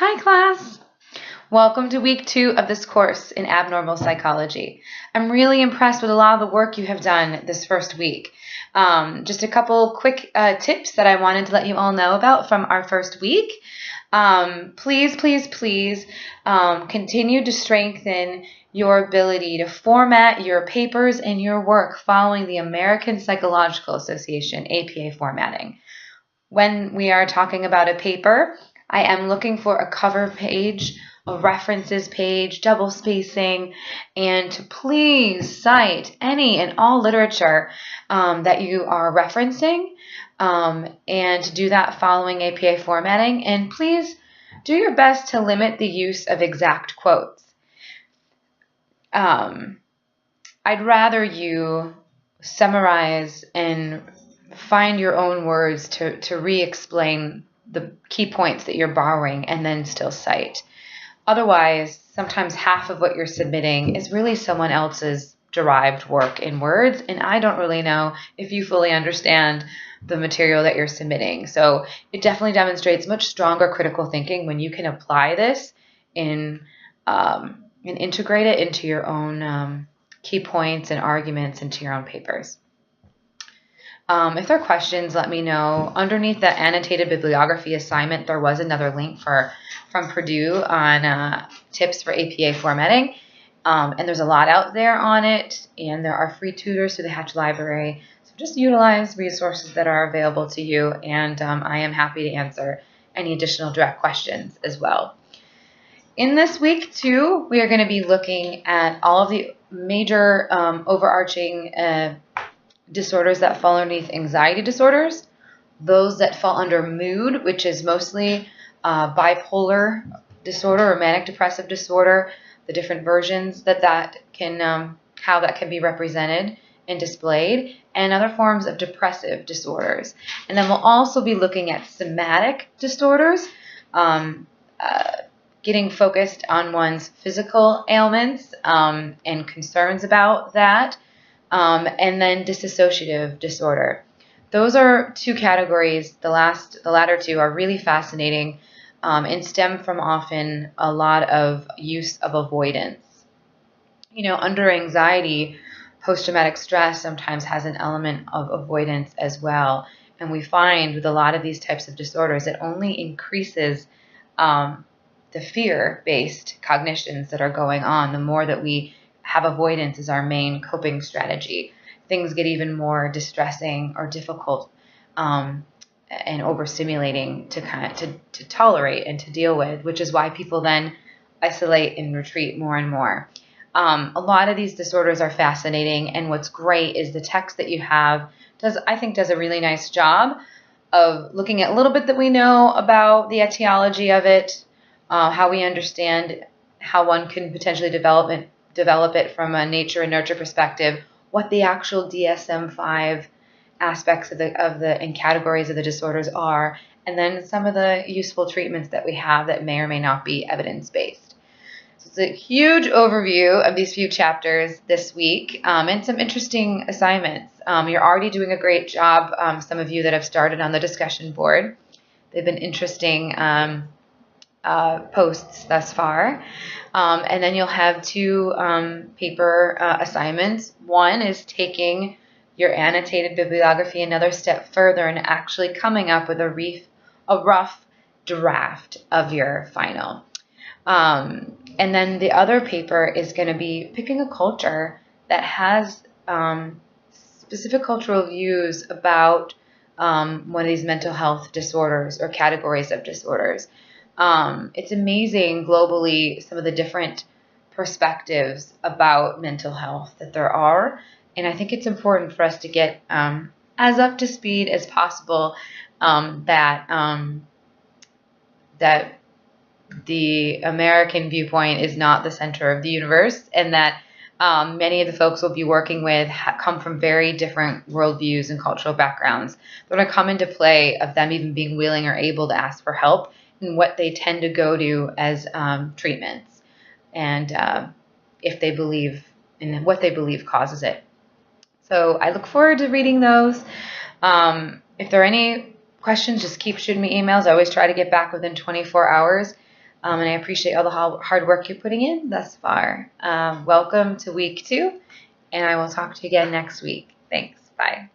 Hi class! Welcome to week 2 of this course in abnormal psychology. I'm really impressed with a lot of the work you have done this first week. Just a couple quick tips that I wanted to let you all know about from our first week. Please continue to strengthen your ability to format your papers and your work following the American Psychological Association APA formatting. When we are talking about a paper, I am looking for a cover page, a references page, double spacing, and to please cite any and all literature that you are referencing, and to do that following APA formatting. And please do your best to limit the use of exact quotes. I'd rather you summarize and find your own words to re-explain the key points that you're borrowing and then still cite. Otherwise, sometimes half of what you're submitting is really someone else's derived work in words, and I don't really know if you fully understand the material that you're submitting. So it definitely demonstrates much stronger critical thinking when you can apply this and integrate it into your own key points and arguments into your own papers. If there are questions, let me know. Underneath the annotated bibliography assignment, there was another link from Purdue on tips for APA formatting. And there's a lot out there on it, and there are free tutors through the Hatch Library. So just utilize resources that are available to you, and I am happy to answer any additional direct questions as well. In this week, too, we are going to be looking at all of the major overarching disorders that fall underneath anxiety disorders, those that fall under mood, which is mostly bipolar disorder or manic depressive disorder, the different versions that can, how that can be represented and displayed, and other forms of depressive disorders. And then we'll also be looking at somatic disorders, getting focused on one's physical ailments and concerns about that. And then dissociative disorder. Those are two categories. The latter two are really fascinating and stem from often a lot of use of avoidance. Under anxiety, post-traumatic stress sometimes has an element of avoidance as well. And we find with a lot of these types of disorders, it only increases the fear-based cognitions that are going on the more that we have avoidance as our main coping strategy. Things get even more distressing or difficult and overstimulating to tolerate and to deal with, which is why people then isolate and retreat more and more. A lot of these disorders are fascinating, and what's great is the text that you have does a really nice job of looking at a little bit that we know about the etiology of it, how we understand how one can potentially develop it from a nature and nurture perspective, what the actual DSM-5 aspects of the and categories of the disorders are, and then some of the useful treatments that we have that may or may not be evidence-based. So it's a huge overview of these few chapters this week, and some interesting assignments. You're already doing a great job, some of you that have started on the discussion board. They've been interesting posts thus far. And then you'll have two paper assignments. One is taking your annotated bibliography another step further and actually coming up with a rough draft of your final. And then the other paper is going to be picking a culture that has specific cultural views about one of these mental health disorders or categories of disorders. It's amazing globally some of the different perspectives about mental health that there are, and I think it's important for us to get as up to speed as possible that the American viewpoint is not the center of the universe, and that many of the folks we'll be working with come from very different worldviews and cultural backgrounds. They're going to come into play of them even being willing or able to ask for help and what they tend to go to as treatments, and if they believe in what they believe causes it. So I look forward to reading those. If there are any questions, just keep shooting me emails. I always try to get back within 24 hours. And I appreciate all the hard work you're putting in thus far. Welcome to week 2, and I will talk to you again next week. Thanks. Bye.